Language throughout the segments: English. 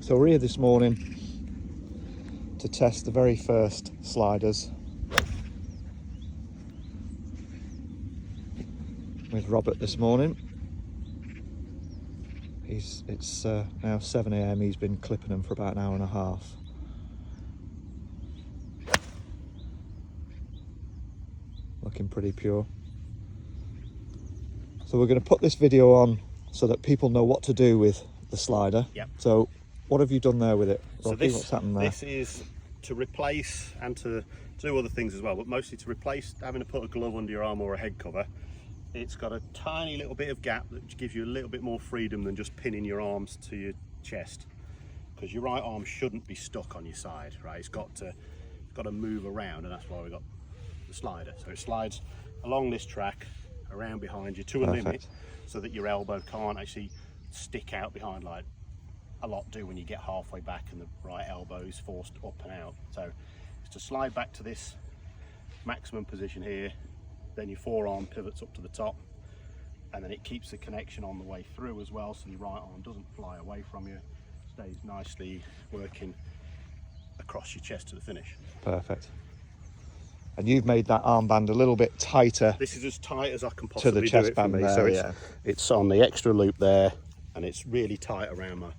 So we're here this morning to test the very first sliders with Robert this morning. It's now 7 AM. He's been clipping them for about an hour and a half. Looking pretty pure. So we're going to put this video on so that people know what to do with the slider. Yep. So what have you done there with it, Rocky? So What's happened there? This is to replace and to do other things as well, but mostly to replace having to put a glove under your arm or a head cover. It's got a tiny little bit of gap that gives you a little bit more freedom than just pinning your arms to your chest, because your right arm shouldn't be stuck on your side, right? It's got to move around, and that's why we got the slider. So it slides along this track around behind you to a limit, so that your elbow can't actually stick out behind like a lot do when you get halfway back and the right elbow is forced up and out. So it's to slide back to this maximum position here, then your forearm pivots up to the top, and then it keeps the connection on the way through as well, so your right arm doesn't fly away from you, stays nicely working across your chest to the finish. Perfect. And you've made that armband a little bit tighter. This is as tight as I can possibly to the chest do it for band me. there, So it's on the extra loop there, and it's really tight around my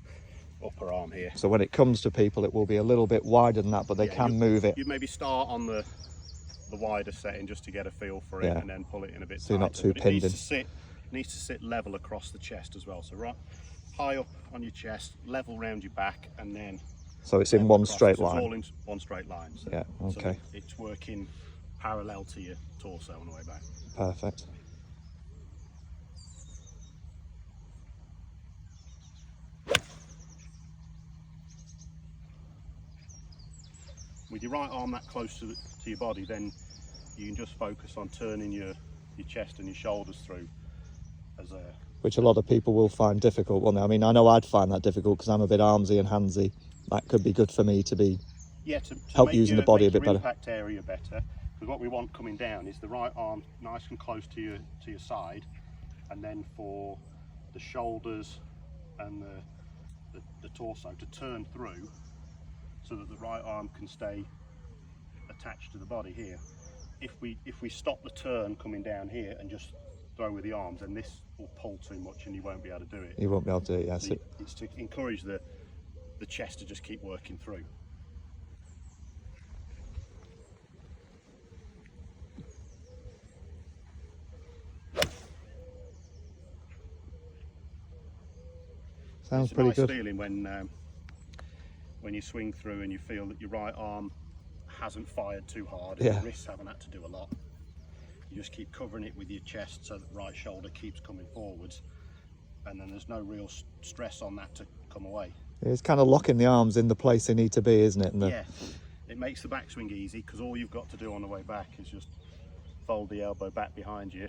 upper arm here. So when it comes to people, it will be a little bit wider than that, but they can move it. You maybe start on the wider setting just to get a feel for it, and then pull it in a bit so you're not tighter. too pinned in. It needs to sit level across the chest as well. So right high up on your chest, level round your back, and then so it's in one straight It's line. all in one straight line. So, yeah, okay. So it's working parallel to your torso on the way back. Perfect. With your right arm that close to your body, then you can just focus on turning your chest and your shoulders through, as a which a lot of people will find difficult, won't they? I mean, I know I'd find that difficult because I'm a bit armsy and handsy. That could be good for me to be to help using the body a bit better. Impact area better, because what we want coming down is the right arm nice and close to your side, and then for the shoulders and the torso to turn through, so that the right arm can stay attached to the body here. If we stop the turn coming down here and just throw with the arms, then this will pull too much and you won't be able to do it. You won't be able to do it, yes. So it's to encourage the chest to just keep working through. Sounds pretty good. It's a nice feeling when you swing through and you feel that your right arm hasn't fired too hard and your wrists haven't had to do a lot. You just keep covering it with your chest so that the right shoulder keeps coming forwards, and then there's no real stress on that to come away. It's kind of locking the arms in the place they need to be, isn't it? Yeah, it makes the backswing easy, because all you've got to do on the way back is just fold the elbow back behind you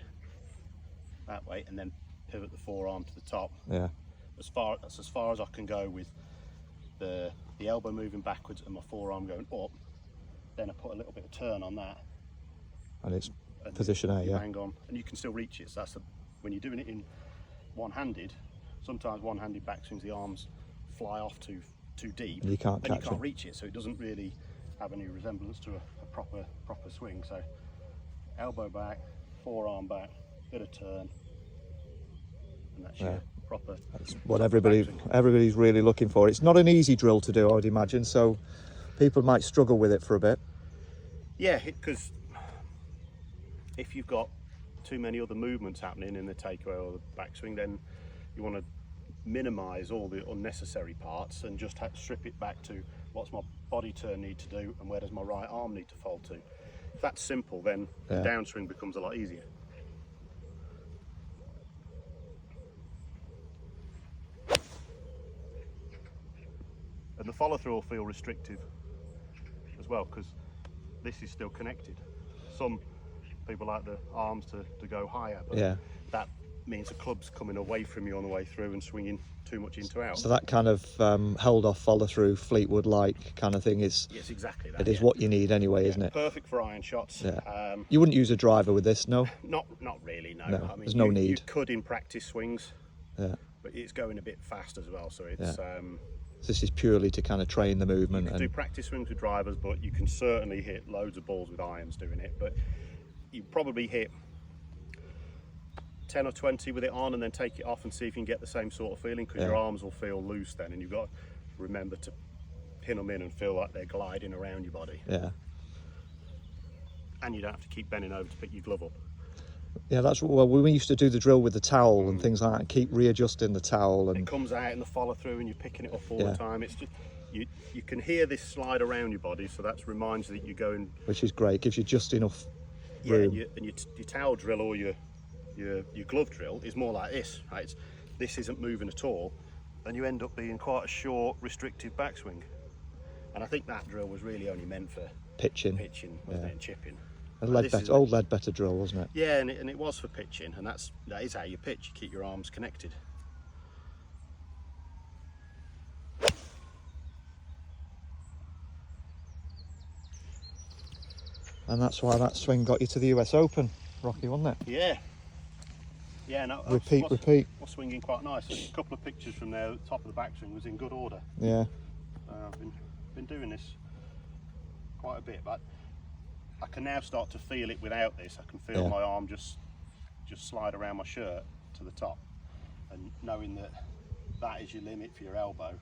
that way, and then pivot the forearm to the top. Yeah. That's as far as I can go with the elbow moving backwards and my forearm going up. Then I put a little bit of turn on that, and it's position A, yeah. Hang on, and you can still reach it. So that's when you're doing it in one-handed. Sometimes one-handed backswings, the arms fly off too deep, and you can't reach it. So it doesn't really have any resemblance to a proper swing. So elbow back, forearm back, bit of turn, and that's your proper. That's what everybody's really looking for. It's not an easy drill to do, I would imagine. So people might struggle with it for a bit. Yeah, because if you've got too many other movements happening in the takeaway or the backswing, then you want to minimise all the unnecessary parts and just strip it back to what's my body turn need to do and where does my right arm need to fold to. If that's simple, then the downswing becomes a lot easier. And the follow through will feel restrictive as well, because this is still connected. Some people like the arms to go higher, but that means the club's coming away from you on the way through and swinging too much into out. So that kind of held off follow through, Fleetwood-like kind of thing is. Yes, exactly that. It is what you need anyway, isn't it? Perfect for iron shots. Yeah. You wouldn't use a driver with this, no? Not really, no. No, I mean, there's no need. You could in practice swings. Yeah. But but it's going a bit fast as well. So it's This is purely to kind of train the movement. You can do practice swings with drivers, but you can certainly hit loads of balls with irons doing it. But you probably hit 10 or 20 with it on and then take it off and see if you can get the same sort of feeling, because your arms will feel loose then, and you've got to remember to pin them in and feel like they're gliding around your body. Yeah. And you don't have to keep bending over to pick your glove up. Yeah, that's well. We used to do the drill with the towel and things like that, and keep readjusting the towel. And it comes out in the follow through, and you're picking it up all the time. It's just you can hear this slide around your body, so that reminds you that you're going. Which is great. Gives you just enough room. Yeah, and your towel drill or your glove drill is more like this. Right? This isn't moving at all, and you end up being quite a short, restrictive backswing. And I think that drill was really only meant for pitching, wasn't it, and chipping. Old Leadbetter drill, wasn't it? Yeah, and it was for pitching, and that is how you pitch. You keep your arms connected. And that's why that swing got you to the US Open, Rocky, wasn't it? Yeah. Yeah, no. Repeat. Was swinging quite nice. A couple of pictures from there. The top of the backswing was in good order. Yeah. I've been doing this quite a bit, but I can now start to feel it without this. I can feel my arm just slide around my shirt to the top, and knowing that is your limit for your elbow,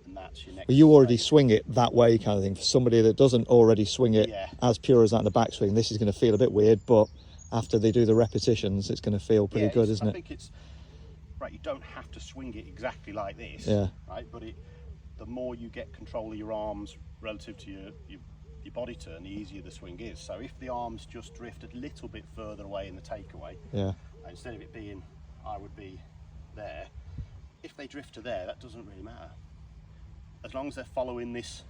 and that's your next. But you already swing it that way, kind of thing. For somebody that doesn't already swing it as pure as that in the backswing, this is going to feel a bit weird, but after they do the repetitions, it's going to feel pretty good, isn't it? I think it's right. You don't have to swing it exactly like this, right? But the more you get control of your arms relative to your body turn, the easier the swing is. So if the arms just drift a little bit further away in the takeaway, instead of it being, I would be there, if they drift to there, that doesn't really matter. As long as they're following this,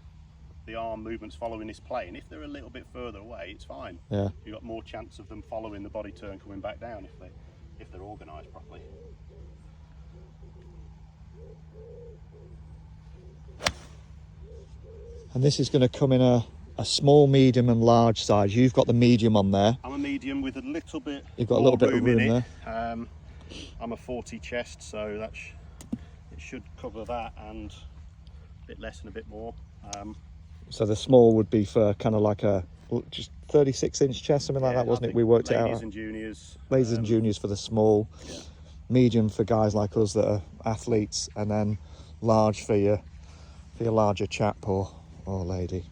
the arm movements following this plane. If they're a little bit further away, it's fine. Yeah. You've got more chance of them following the body turn coming back down if they're organised properly. And this is going to come in a small, medium and large size. You've got the medium on there. I'm a medium with a little bit. You've got a little bit of room there. I'm a 40 chest, so it should cover that and a bit less and a bit more. So the small would be for kind of like a just 36-inch chest, something like that, wasn't it? We worked it out. Ladies and juniors. Ladies and juniors for the small. Yeah. Medium for guys like us that are athletes, and then large for your larger chap or lady.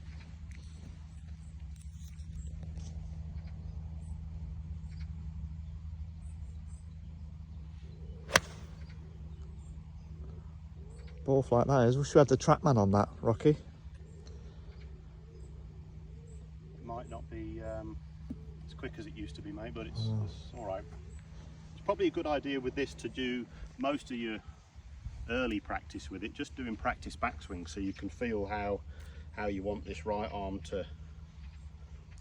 Both like that is. Wish we had the TrackMan on that, Rocky. It might not be as quick as it used to be, mate, but it's all right. It's probably a good idea with this to do most of your early practice with it, just doing practice backswing, so you can feel how you want this right arm to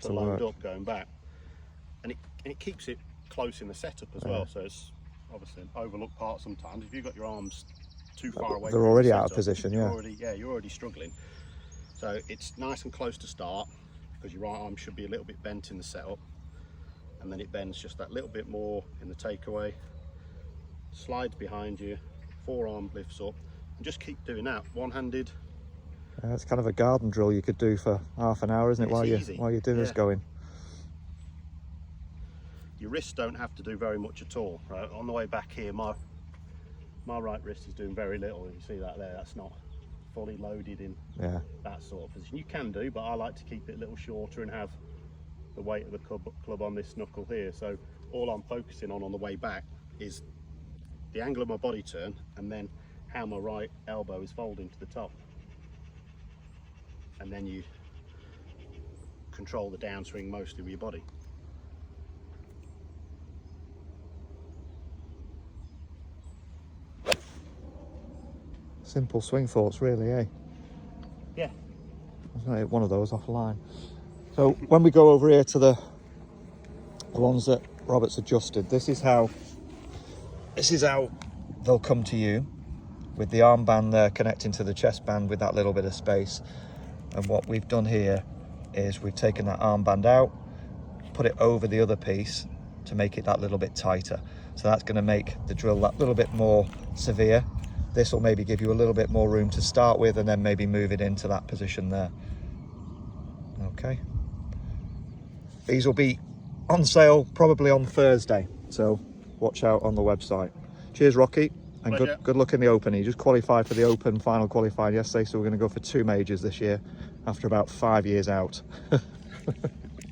load up going back, and it keeps it close in the setup as well. So it's obviously an overlooked part sometimes. If you've got your arms too far away, they're already out of position. You're already struggling. So it's nice and close to start, because your right arm should be a little bit bent in the setup, and then it bends just that little bit more in the takeaway, slides behind you, forearm lifts up, and just keep doing that one-handed. It's kind of a garden drill you could do for half an hour, isn't it? While your dinner's going. Your wrists don't have to do very much at all. Right, on the way back here, my right wrist is doing very little. You see that there? That's not fully loaded in that sort of position. You can do, but I like to keep it a little shorter and have the weight of the club on this knuckle here. So all I'm focusing on the way back is the angle of my body turn, and then how my right elbow is folding to the top. And then you control the downswing mostly with your body. Simple swing thoughts, really, eh? Yeah. There's one of those offline. So when we go over here to the ones that Robert's adjusted, this is how they'll come to you, with the armband there connecting to the chest band with that little bit of space. And what we've done here is we've taken that armband out, put it over the other piece to make it that little bit tighter. So that's going to make the drill that little bit more severe. This will maybe give you a little bit more room to start with, and then maybe move it into that position there. Okay. These will be on sale probably on Thursday, so watch out on the website. Cheers, Rocky, and good luck in the Open. You just qualified for the Open, final qualified yesterday, so we're going to go for 2 majors this year after about 5 years out.